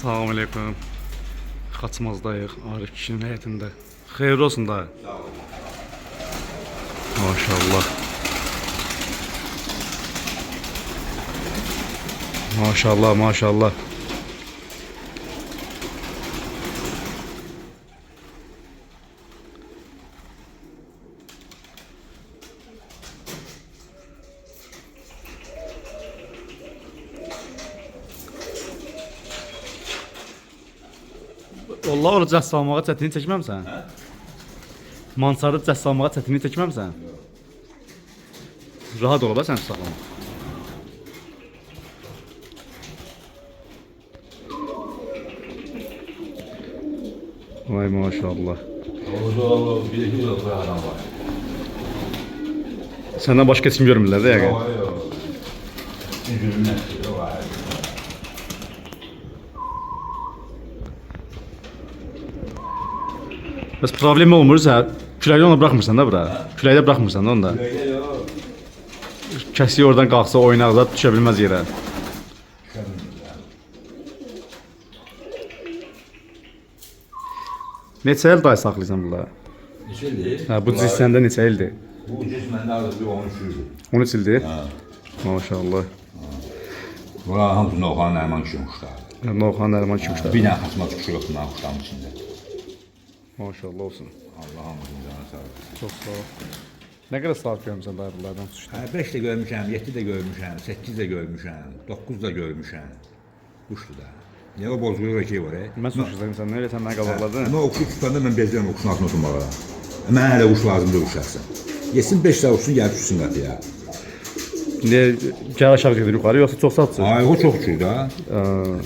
Salam aleyküm. Xaçmazdayıq, Arif kişinin həyətində. Xeyirli olsun dayı. Maşallah. Maşallah, maşallah. Allah onu cəs salmağa çətinlik çəkməmsən? Mansarda cəs salmağa çətinlik çəkməmsən? Rahat ol, sən saxlama. Vay maşallah. Səndən başqa heç kim görmürlər də yəqin. Bəs problem olmursa, küləkdə onu buraxmırsan da bura. Küləkdə buraxmırsan da onu da. Kəsiyi oradan qalxsa, oynaqda düşə bilməz yerə. Neçə il dayı saxlayırsan bunları? Neçə ildir? Hə, bu cins səndə neçə ildir? Bu cins məndə artıq bir 13 ildir. 13 ildir? Hə. Maşallah. Bunlar hamısı Novxan Nərman kişinin quşlardır. Novxan Nərman kişmişlər. Bir dənə xaçma quşu yoxdur mənim quşlarımın içində. Maşallah olsun. Allah hamısını canı sağ olsun. Çox sağ ol. Nə qədər saat görmüsən dayı bunlardan tutuşdu? 5 də görmüşəm, 7 də görmüşəm, 8 də görmüşəm, 9 da görmüşəm. Quşdur da. Niyə o bozquyruq erkeği var? Mən soruşacağım sən nə eləsən mənə qabaqladın? Amma o quş tutanda mən bezdirəm o quşun altına oturmağa. Mənə hələ quş lazımdır o şəxsən. Yesin 5 də uçsun, gəlib düşsün qatıya. İndi gəl aşağı gedir yuxarı yoxsa çox saat uçur? Ay, o çox uçur da.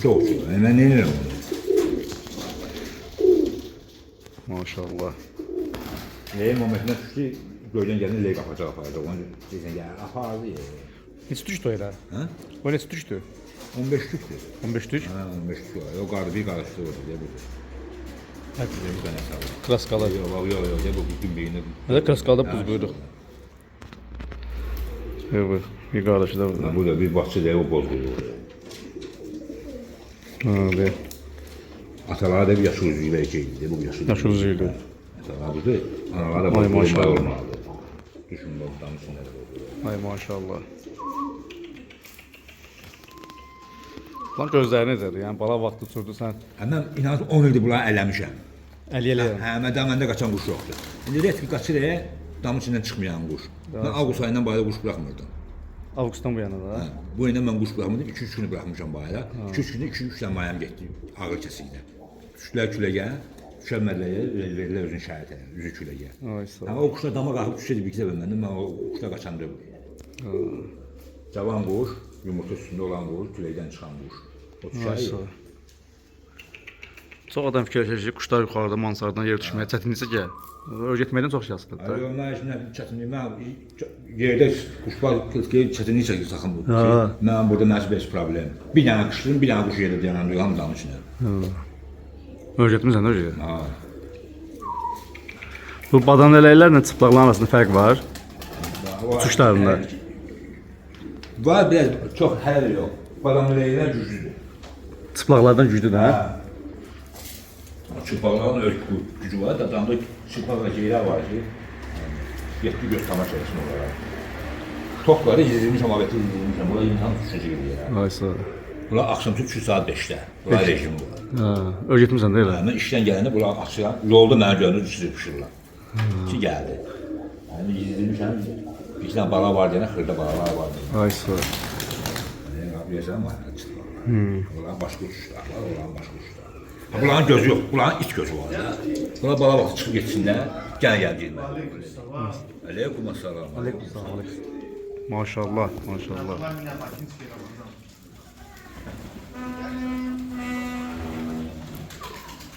Çox uçur. Mən nə edirəm onu? Maşallah. Momentinə düşdü, göydən gəlin ley qapacaq aparacaq. Onu deyirsən, gəl, apardı. Neçə düşdü o elə? Hə? O neçə düşdü? 15 tükdür. 15 düş? Hə, 15 tük var. O qarı bir qarışdı orada, deyə budur. Hə, Bu da nə sağ ol. kraskalar. Yox, deyə bu gün beyni. Hələ kraskalda buz buyuruq. Evet, bir qardaşı da burada. Bu da bir bağça deyə o bozulur. Ha, de. Ataları da bir yaşı üzüyle erkeğiydi, bu yaşı. Yaşı üzüyle. Ataları budur, anaları da Ay, bozulmaya maşallah. olmalı. Düşün bozdan içinde de bozulur. Ay maşallah. Lan gözləri necədir? Yəni bala vaxtı uçurdu sən. Mən inanın 10 ildir bunları ələmişəm. Əliyə-əliyə. Hə, məndə qaçan quş yoxdur. İndi deyək ki, qaçır damın içindən çıxmayan quş. Mən avqust ayından bayra quş buraxmırdım. Avqustdan bu yana da. Hə, bu ilə mən quş buraxmırdım, 2-3 günü buraxmışam bayra. 2-3 gündə 2-3 dənə mayam getdi, ağır kəsiklə. Düşdülər küləyə, düşənmədilər, verirlər özün şəhətə, üzü küləyə. Ay sağ Hə, ol. o quşlar dama qalxıb düşəcək bir-iki dəfə məndən, mən o quşlar qaçan deyil. Cavan quş, yumurta üstündə olan quş, küləkdən çıxan quş. O Ay düşər sağ ol. Çox adam fikirləşir ki, quşlar yuxarıda mansardan yer düşməyə çətinliksə gəl. Öyrətməkdən çox şey asılıdır da. Onlar üçün çətinlik, mən yerdə quşlar çətinlik çəkir saxın bu. Mən burada məcbur heç problem. Bir dənə qışdım, bir dənə quş yerdə dayanan duyğam damın içində. Öyrətmirsən də öyrət. Ha. Bu badanələklərlə çıplaqların arasında fərq var. Uçuşlarında. Var biraz, çox hər yox. Badamləylər güclüdür. Çıplaqlardan güclüdür hə? Çıplaqların gücü var da, damda çıplaq əcəklər var ki, 7 göz tamaşa etsin olaraq. Tokları izləymişəm, abeti izləymişəm, bunlar imtihan düşəcək edir. Ay sağ ol. Bunlar axşam 3 saat 5-də, bunlar rejim var. Hə, öyrətmirsən də elə. Mən işdən gələndə bunlar axşam, yolda mənə görünür, düşürlər. Ki gəldi. Yəni izləymişəm, bir iki dənə bala var deyənə, xırda balalar var deyənə. Ay sağ ol. Bilirsən, var, çıxdılar. Bunların başqa uçuşlar var, onların başqa uçuşlar. Bunların gözü yox, bunların it gözü var. Bunlar bala vaxtı çıxıb getsinlər, gəl deyirlər. Aleyküm assalam. Aleyküm salam, aleyküm. Maşallah, maşallah.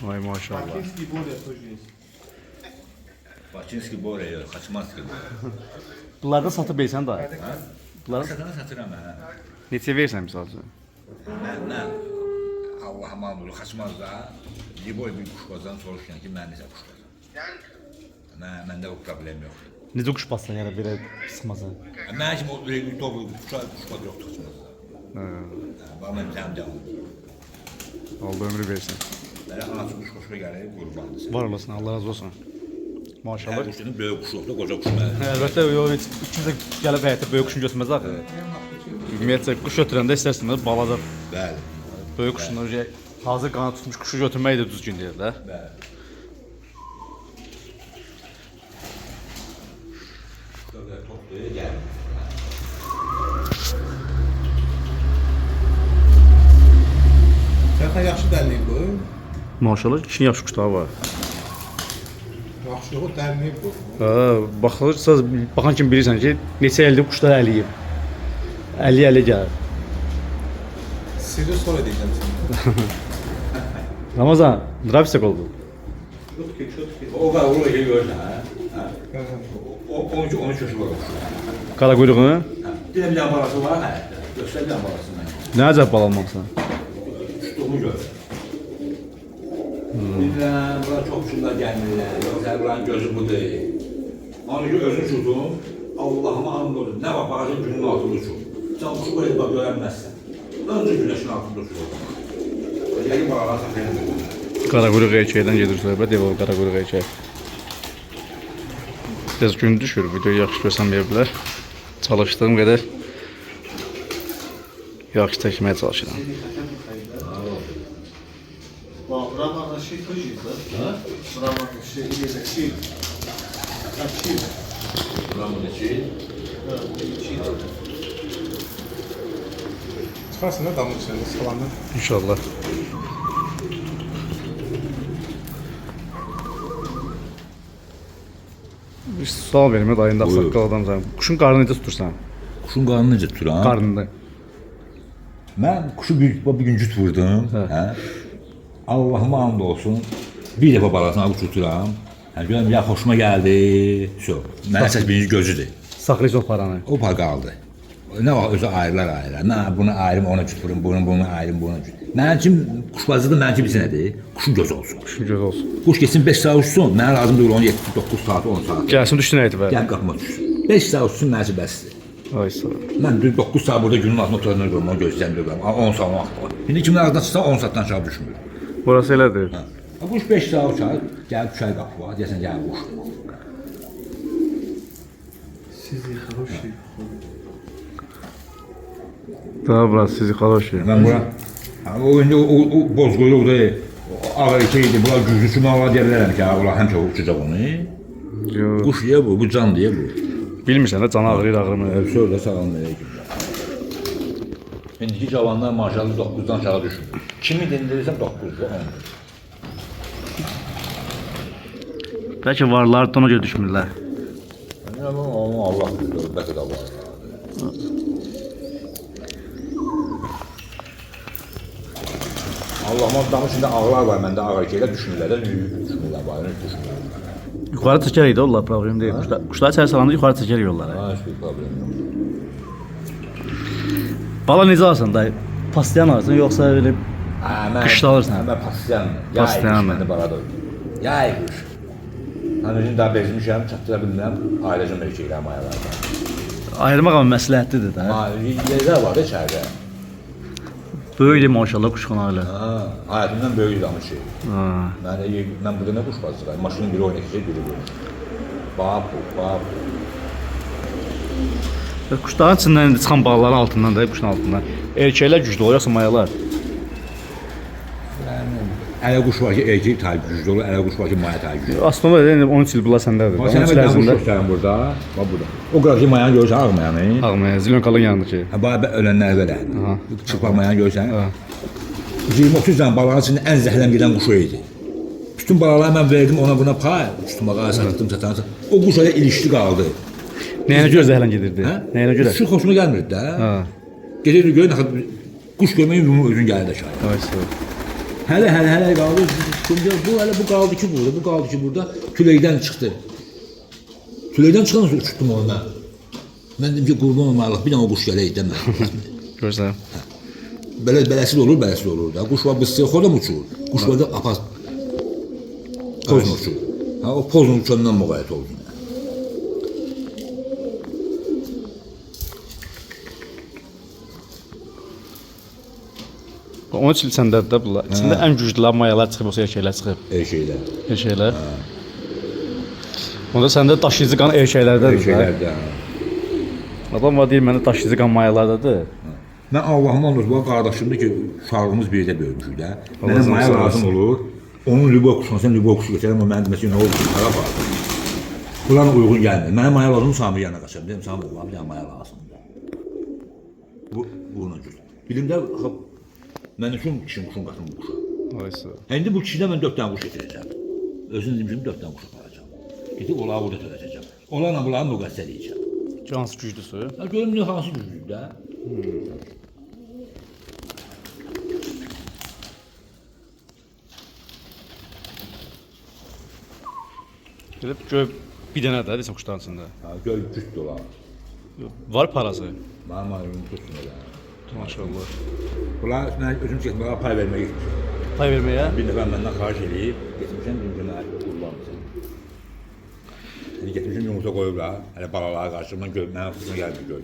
Ay maşallah. Bakinski Bora yox, Xaçmanski Bora. Bunlardan satıb versən dayı. Bunları Satana satıram mən. neçə versən misal üçün? Məndən Allah'ıma bunu Xaçmazda Liboy bir kuş bazdan soruşurken ki mən necə kuş bazam. Məndə o problem yoxdur. Necə quş bassan yəni belə sıxmasan? Mən kimi o ürəkli dolu kuş baz yoxdur Xaçmazda. Bax mən cəm. Allah ömrü versin. Belə anası quş xoşuma gəlir, qurbandır. Var olasın, Allah razı olsun. Maşallah. Hər quşun böyük quşu yoxdur, qoca quş mənim. Əlbəttə, heç kimsə gəlib həyətdə böyük quşun götürməz axı. Ümumiyyətlə, quş götürəndə istərsən də balaca, Bəli, böyük quşundan öncə hazır qanad tutmuş quşu götürmək də düzgün deyil də. bəli. Toplayır, gəl. Zaten yaxşı dərliyib bu. Maşallah, kişinin yaxşı quşları var. Yaxşı yox, dərliyib bu. Baxırsınız, baxan kimi bilirsən ki, neçə ildir quşlar əliyib. 50-50 gəlir. Sirri sonra deyəcəm sənə. Ramazan, Dravisek oldu. O kadar olur ki görürsən, hə? Onu köşü var. Qara quyruğunu. Bir dənə balası var həyətdə. Göstər bir dənə balasını mən. Nə əcəb balanmamısan? Uçduğumu gör. Bilirəm, bura çox uçurlar gəlmirlər. Yoxsa buranın gözü bu deyil. Onun ki, özün uçurdun, Allah'ıma and olsun. Nə var, bağacın günün altında uçur. Sən uçur böyle bak görənməzsən. Öncə güneşin altında uçur. Yəqin balalar saxlayın. Qara quyruq erkəkdən gedir söhbət, ev o qara quyruq erkək. Biraz gün düşür, videoyu yaxşı görsənməyə bilər. Çalışdığım qədər yaxşı çəkməyə çalışıram. Ramazan şey kıcıydı. Ramazan şey iyice çiğ. Çiğ. Buranın içi. Çıxarsın da damın içində salanır. İnşallah. Bir sual vermə dayında Buyur. saqqal adamsan. Quşun qarnını necə tutursan? Kuşun qarnını necə tuturam? Qarnında. Mən kuşu bir gün cüt vurdum. Hə? Allah'ıma and olsun. Bir dəfə balasını alıb tuturam. Hə, görəm ya xoşuma gəldi. Şo. Mənim səs birinci gözüdür. Saxlayırsan o paranı. O par qaldı. Nə var özü ayrılar. Mən bunu ayrım ona cüt vurum, bunu ayrım buna cüt. Mənim üçün quşbazlıqda mənim üçün bilsin nədir? Quşun gözü olsun. Quşun göz olsun. Quş getsin 5 saat uçsun. Mənə lazım deyil 17, 9 saat, 10 saat. Gəlsin düşsün etibar. Gəl qapıma düşsün. 5 saat uçsun mənim üçün bəsdir. Ay sağ ol. Mən 9 saat burada günün altında oturanlar görürəm, onu gözləyəm görürəm. 10 saat vaxt var. İndi kimin ağzına çıxsa 10 saatdan aşağı düşmür. Burası elədir. Ha. Quş 5 saat uçar, gəlib düşər qapı var, deyəsən gəl quş. Sizi хороший. Daha burası sizi хороший. Mən bura, o indi o boz quyruqdur, ağır şeydir, bunlar güclü üçün ağır deyə bilərəm ki, bunlar həmişə uçacaq onu. Yox. Quş deyə bu, bu can deyə bu. Bilmirsən də can ağrıyır, ağrımır. Söyle sağlam aleyküm. İndiki cavanlar maşallah 9-dan aşağı düşmür. Kimi dindirirsən 9-da 10. Bəlkə varlar ona görə düşmürlər. Onu Allah bilir, bəlkə də var. Allah'ım damın içində ağlar var, məndə ağır şeylər düşmürlər də, düşmürlər var, düşmürlər. Yuxarı çəkərik də onlar, problem deyil. Quşlar içəri salanda yuxarı çəkərik onları. Ha, hiçbir problem yok. Bala necə alırsan dayı? Paslayan alırsın yoxsa elə qışda alırsan? Mən pasyan, Paslayan yay mı? quş məndə baladır. Yay quş. Hani özüm daha bezmişəm, çatdıra bilmirəm, ailəcəm erkəklər mayalardan. Ayırmaq amma məsləhətlidir də. Yerlər var da içəridə. Böyükdür maşallah quşxana elə. Ha, hayatımdan böyük damı şey. Ha. Mən burada nə quş bazıram? Maşının biri oynayacaq, biri bu. Bax bu, bax bu. Quşların içindən çıxan balaların altından da, quşun altından. Erkəklər güclü olur, yoxsa mayalar? Ələ quş var ki, erkək tayı güclü olur, ələ quş var ki, maya tayı güclü olur. Aslında elə 13 il bunlar səndədir. Bax, sənə bir dənə quş göstərim burada, bax burada. O qədər ki, mayanı görürsən, ağ mayanı. Ağmaya, zilonkalın yanındakı. Ha, bax, ölənlər belə. Aha. Çıplaq mayanı görürsən. Ha. 20-30 dənə balağın içində ən zəhləm gedən quş o idi. Bütün balaları mən verdim ona buna pay, uçtumağa satdım, satansa. O quş öyle ilişdi qaldı. Nəyinə görə zəhlən gedirdi? Hə? Nəyinə görə? Şu xoşuma gəlmirdi də. Ha. Gedirdi görün, quş görməyin ümumi özün gəlir də şahid. Ay sağ ol. Hələ qaldı. Bu qaldı ki burada, bu qaldı ki burada. Küləkdən çıxdı. Küləkdən çıxan sonra uçdum onu mən. Mən dedim ki, qurban olmalıq, bir dənə o quş gələydi də mən. Görsən. Beləsiz olur da. Quş var bısıya xoda mı uçur? Quş var da apaz. Pozla uçur. Ha, o pozla uçandan müğayət oldu. Onun için səndədir də bunlar. İçində ən güclülər mayalar çıxıb, yoxsa erkəklər çıxıb. Şeylər. Erkəklər. Onda səndə daşıyıcı qan erkəklərdədir. Şeylərdə. Adam var deyir, məndə daşıyıcı qan mayalardadır. Mən Allah'ım olmaz, bu qardaşımdır ki, uşağımız birdə böyümüşük də. Mənə maya lazım olur. Onun lübok kuşuna, sən lübok kuşu geçərəm, o mənim deməsi, nə oldu ki, para var. Bunlarla uyğun gəlmir. Mənə maya lazım, Sami yanına qaçam. Deyim, Sami oğlan, bir dənə maya lazımdır. Bununla gül. Bilimdə, mən üçün kişinin quşun qatım bu kuşa. Aysa. İndi bu kişidə mən 4 dənə quş getirəcəm. Özün demişim 4 dənə quş aparacam. Gidib olağı burada törəcəcəm. Onlarla bunları müqəssər edəcəm. Hansı güclüsü? Görüm nə hansı güclüdür də. Gelib göy bir dənə də desən quşların içində. Göl cüt dolar. Var parası. Mənim ayrımım tutsun elə. Maşallah. Bunlar mən özüm çəkdim, bunlara pay verməyə gitmişim. Pay verməyə? Bir dəfə məndən xahiş edib, getmişəm günə qurbanmışam. Yəni getmişim yumurta qoyublar, hələ balalara qarşı mən göl, mənim xızına gəldi göl.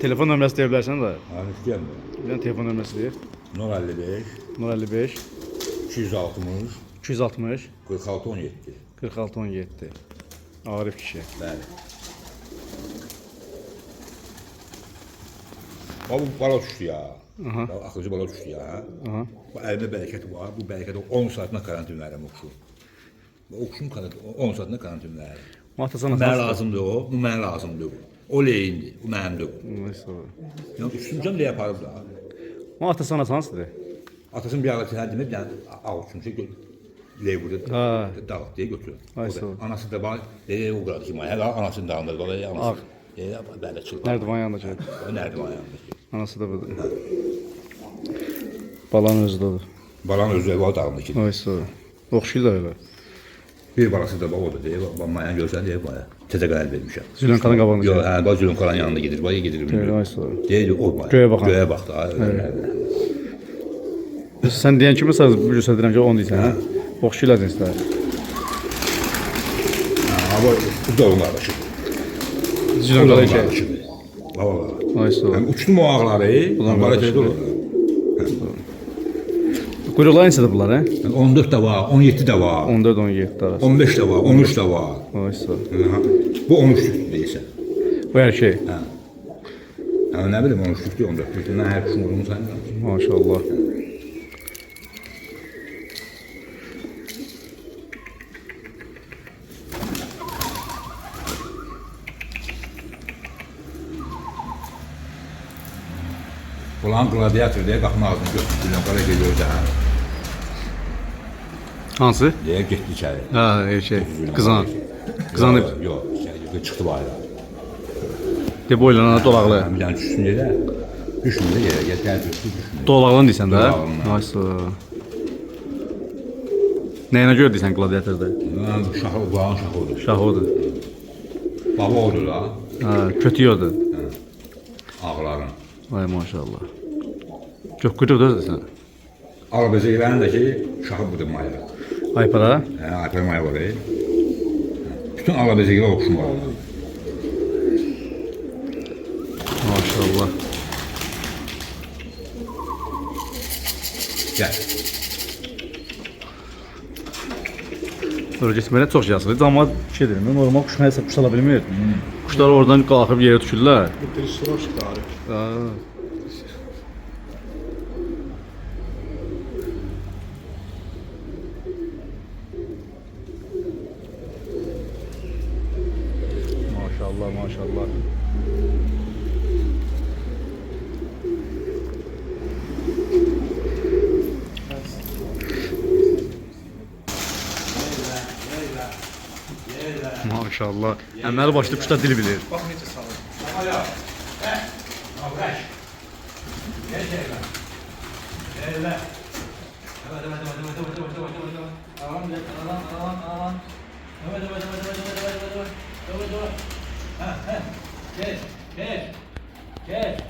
Telefon nömrəsi deyə bilərsən də. Hani istəyəm mi? Bir dənə telefon nömrəsi deyir. 055 055 260 260 46 17. 46 17. Arif kişi. Bəli. Bu bala düşdü ya. Axıcı bala düşdü ya. Aha. Bu əlimdə bərəkət var. Bu bərəkət 10 saatına karantin verirəm o kuşu. O kuşun 10 saatına karantin verirəm. Matasana Mənə lazımdır o, bu mənə lazımdır. O leyindir, bu mənimdir. Neyse. Yəni üstümcəm deyə aparıb da. Matasana hansıdır? Atasının bir ağacı hə demək, yəni ağ üçün şey ley burada dağıt deyə götürür. Ay sağ ol. Anası da bana dedi o kadar ki maya anasının dağındadır. Bana anası. Belə çıldı. Nərdivan yanındakı. Nərdivan yanındakı. Anası da budur. Balanın özü də odur. Balanın özü ev dağındakı. Neyse. Oxşuyur da öyle. Bir balası da o da deyir, mayan görsən deyir bana. Təzə qərar vermişəm. Zülənkanın qabağında. Yox, hə, bax Zülənkanın yanında gedir, bax gedir. Neyse. Deyir o maya. Göyə baxan. Göyə bax da. Sən deyən kimi sən bu cür deyirəm ki, onu deyirsən. Oxşuyurlar cinslər. Ama bu da onun qardaşı. Zülənqala iki. Valla. Neyse. Hem uçtu mu ağları, bana şey olur. Quyruqlar neçədir bunlar, hə? 14 de var, 17 de var, 14-17 arası. 15 de var, 13 de var. Neyse. Bu 13'lük değilse. Bu her şey. Ha. Yani ne bileyim 13'lük değil, 14'lük. Ne her kuşun olduğunu saymıyorum. Maşallah. Ulan gladiator diye qapının ağzını götürdülər, qara geliyor da. Hansı? Diye getdi içeri. Ha, şey. Qızan. Qızan Yok, içeri çıktı bayrağı. de boylanan dolaqlı. Bir tane düşsün yere, düşmüyor yere, yeter düştü düşmüyor. Dolaqlını deyirsən də? Dolaqlını. Neyse. Nəyinə görə deyirsən gladiatorda? Şahı, ulağın şahı odur. Şah odur. Baba odur da, Ha, kötü odur. ağların. Ay maşallah. Çox quyruq da deyirsən. Arabezeklərindəki şahı budur maya. Aypara. Aypara maya var. Bütün arabezeklər oxşum var. Maşallah. Gəl. Böyle getməyə çox yazılır. Amma şey deyirəm, normal quş nəsə quş ala bilmir. Quşlar oradan qalxıb yerə düşürlər. Bir sırışdı Arif. Ha. Maşallah, maşallah. Maşallah. Əmməli başlı quşlar dil bilir. Bax necə salır. Geç. Geç.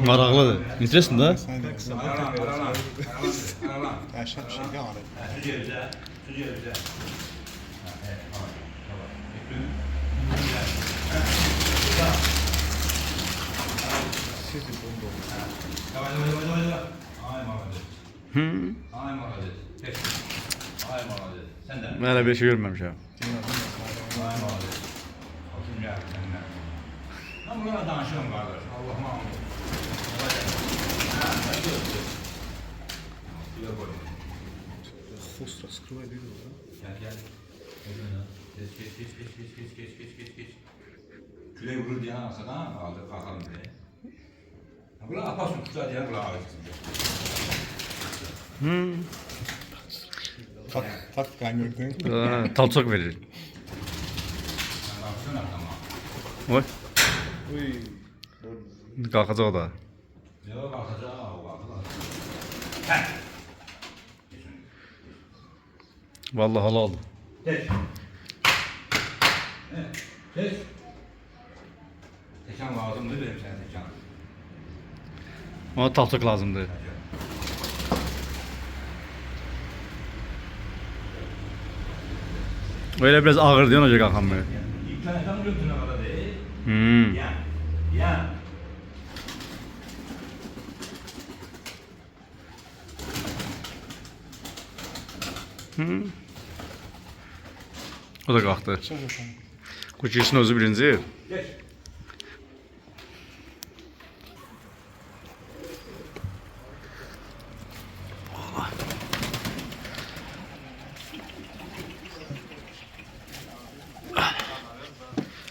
Maraqlıdır. İnteresan da. Sen de kısa Aralan, aralan, aralan. Yaşa bir şey de alayım. Süzüyor bize. Siz de bunu Ay malades. Ay malades. Ay malades. Sen de. Ben öyle bir şey görmemişim. Ay malades. Olsun gel senden. Ben bunlara danışırım kardeş. Allah'ıma anladım. Fustra skruva ediyor. Gel. Geç. Küley vurur diye arkadan aldı kalkalım diye. Bunlar apasın kuşlar diye bunlar ağrısın. Tak kaynırdın. Talçak verir. Sen baksana tamam. Oy. Uy. Kalkacak o da. Yok kalkacak. Vallahi halal. Geç. Geç. Tekan lazımdır benim sana tekan. Ona talçak lazımdı. Öyle biraz ağır diyorsun hoca kalkan böyle. İlk tane tam götüne kadar değil. Hmm. Yan. O da kalktı. Çok efendim. Kuçuşun özü birinci. Geç.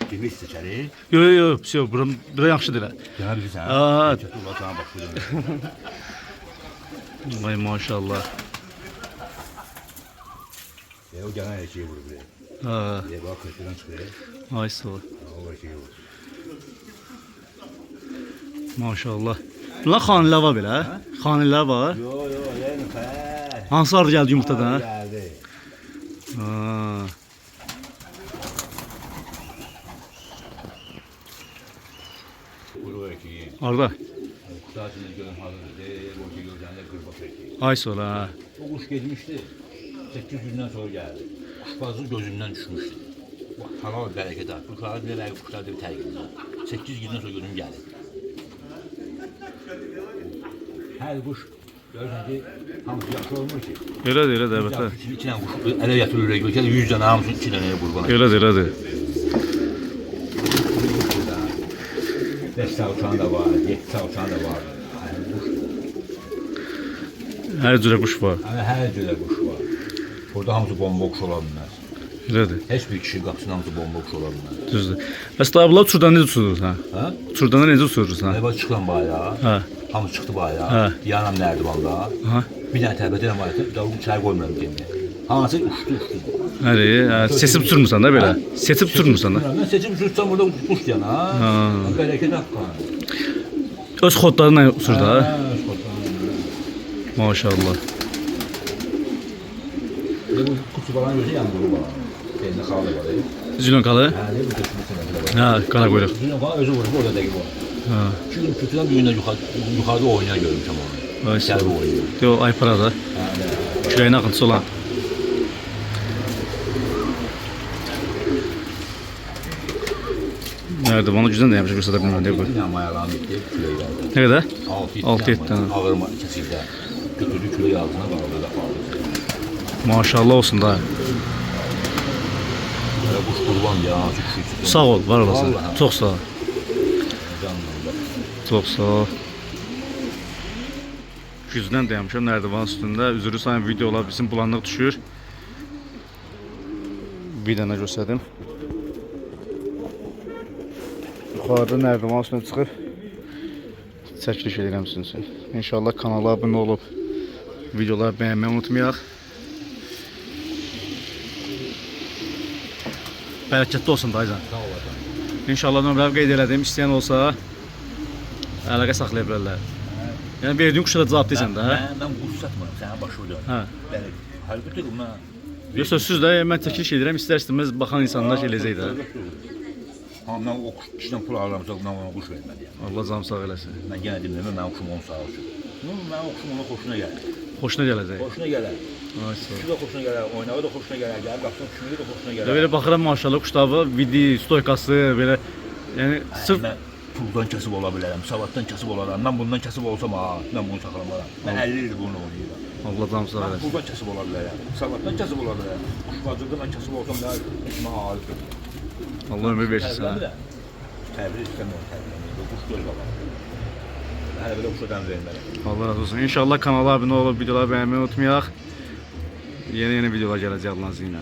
Kimi içeri? Yok, bir şey yok. Bura yaxşıdır. Yana bilirsən. Aa. Allah sana bax bu. Vay maşallah. O gələn eşiyi vurur buraya. Ha, Bax köşədən çıxır. ay sağ ol. O eşiyi vurur. Maşallah. Bunlar xanilər var belə. Xanilər var. Yo, yəni xər. Hansı arı gəldi yumurtadan? Gəldi. Ha. Vurur eşiyi. Arda. Kuşlar şimdi görün hazırdır. O eşiyi görəndə qırba eşiyi. Ay sağ ol ha. O kuş getmişdi. 8 gündən sonra gəldi. Kuşbazın gözündən düşmüşdü. Bax, halal bərəkət var. Kuşların belə kuşlar da bir tərqində. 8 gündən sonra görüm gəldi. Hər kuş görürsən ki, hamısı yaxşı olmur ki. Elədir, əlbəttə. İki dənə kuş ələ yatırır, görürsən 100 dənə hamısını 2 dənəyə qurban. Elədir. 5 uçan da var, 7 uçan da var. Hər cürə quş var. Yəni hər cürə quş var. Burada hamısı bomba quş ola bilməz. Elədir. Heç bir kişi qapısının hamısı bomba quş ola bilməz. Düzdür. Bəs daha bunlar uçurdan necə uçurursun ha? Hə? Uçurdan necə uçurursun ha? Ayba çıxıram bayrağa. Hə. Hamısı çıxdı bayrağa. Hə. Yanam nərdivanda. Ha. Bir dənə təbət edirəm bayrağı. Bir daha çay qoymuram deyə. Hansı uçdu. Həli, seçib uçurmursan da belə. Seçib uçurmursan da. Mən seçim uçursam burada uç yana. Bərəkət haqqı. Öz xodlarına uçur da. Hə, Maşallah. bu kutu balan gözü yandı bu balan. Beynə xalı var. Zilonkalı. Hə, bu döşməsində var. Ha, qara quyruq. Düzün xalı özü vurur, orada dəqiq var. Ha. Çünki kutudan bir yündən yuxarıda oynayan görmüşəm onu. Ay sağ Gəlbi ol. oynuyor. Yo, ay parada. Küləyin axıntısı olan. Nerede? Bana güzel de yapmış. Göstərə bilməm deyə qoy. Bir dənə mayalandı, küləyi aldı. Nə qədər? 6-7 dənə. Ağır kəsildə. Götürdü küləyi altına bağladı, apardı. Maşallah olsun da. Belə quş qurban ya, çok şükür. Sağ ol, var olasın. Vallahi. Çox sağ ol. Canım bak. Çox sağ ol. Gücdən dayanmışam nərdivan üstündə. Üzürü sayın videolar bizim bulanlıq düşür. Bir dənə göstərdim. Yuxarıda nərdivan üstünə çıxıb çəkiliş edirəm sizin üçün. İnşallah kanala abunə olub videoları bəyənməyi unutmayaq. Bərəkətli olsun dayıcan. Sağ olasın. İnşallah nömrəmi qeyd elədim. İstəyən olsa əlaqə saxlaya bilərlər. Yəni verdiyin quşlara cavab deyirsən də, hə? Ben kuş satmadım, sana başvurdum. Hə. Ben halbuki buna Yoxsa siz də mən çəkiliş edirəm, istər-istəməz baxan insanlar eləcək də. Hamdan o kişiden pul alıramsa bundan ona kuş vermedi yani. Allah canım sağ eləsin. Ben gene dinleme, ben kuşum onu sağ olsun. Ben kuşum ona hoşuna gelir. Xoşuna gələcək. Hoşuna gelir. Ay sağ ol. Kuşu da hoşuna gelir, oynağı da hoşuna gelir. Gel baksana kuşunu da hoşuna gelir. Belə baxıram maşallah Quşdava vidi, stoykası belə yəni sırf Ben puldan kasıb ola bilərəm, savaddan kasıb olaram. Ben bundan kasıb olsam ha, ben bunu saxlamaram. Ben 50 ildir bunu oynayıram. Allah canım sağ Ben eləsin. puldan kasıb ola bilərəm, savaddan kasıb ola bilərəm. Kuşbacılıqda ben kasıb olsam daha içime ağrıdır. Allah ömür versin sənə. Təbir istəmirəm, təbir. Kuş göz babam. Hələ belə kuşa dəm vermərəm. Allah razı olsun. İnşallah kanala abunə olub videoları bəyənməyi unutmayaq. Yeni videolar gələcək Allah'ın izniyle.